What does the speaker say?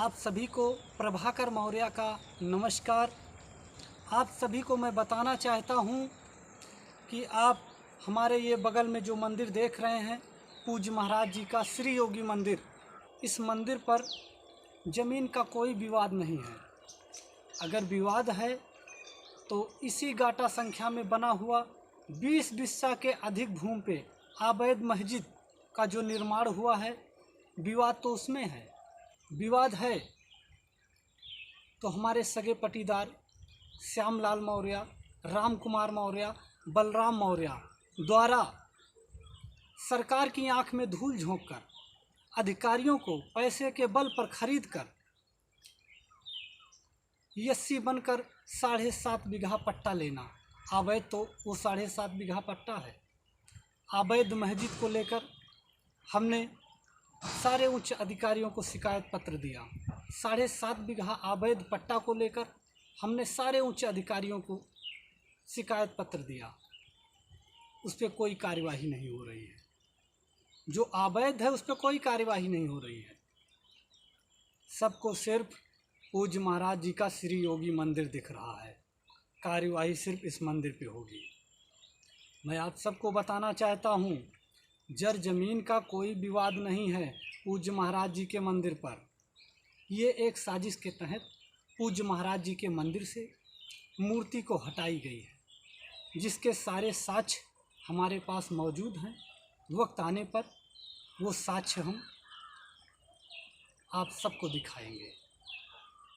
आप सभी को प्रभाकर मौर्य का नमस्कार। आप सभी को मैं बताना चाहता हूं कि आप हमारे ये बगल में जो मंदिर देख रहे हैं पूज्य महाराज जी का श्री योगी मंदिर, इस मंदिर पर ज़मीन का कोई विवाद नहीं है। अगर विवाद है तो इसी गाटा संख्या में बना हुआ 20 बिस्सा के अधिक भूमि पे अवैध मस्जिद का जो निर्माण हुआ है, विवाद तो उसमें है। विवाद है तो हमारे सगे पटीदार श्यामलाल मौर्य, राम कुमार मौर्य, बलराम मौर्य द्वारा सरकार की आंख में धूल झोंककर अधिकारियों को पैसे के बल पर खरीद कर यस्सी बनकर 7.5 बीघा पट्टा लेना। अवैध तो वो 7.5 बीघा पट्टा है। अवैध मस्जिद को लेकर हमने सारे उच्च अधिकारियों को शिकायत पत्र दिया। 7.5 बीघा अवैध पट्टा को लेकर हमने सारे उच्च अधिकारियों को शिकायत पत्र दिया। उस पर कोई कार्यवाही नहीं हो रही है। जो अवैध है उस पर कोई कार्यवाही नहीं हो रही है। सबको सिर्फ पूज्य महाराज जी का श्री योगी मंदिर दिख रहा है। कार्यवाही सिर्फ इस मंदिर पे होगी। मैं आप सबको बताना चाहता हूँ, जर जमीन का कोई विवाद नहीं है पूज्य महाराज जी के मंदिर पर। ये एक साजिश के तहत पूज्य महाराज जी के मंदिर से मूर्ति को हटाई गई है, जिसके सारे साक्ष्य हमारे पास मौजूद हैं। वक्त आने पर वो साक्ष्य हम आप सबको दिखाएंगे।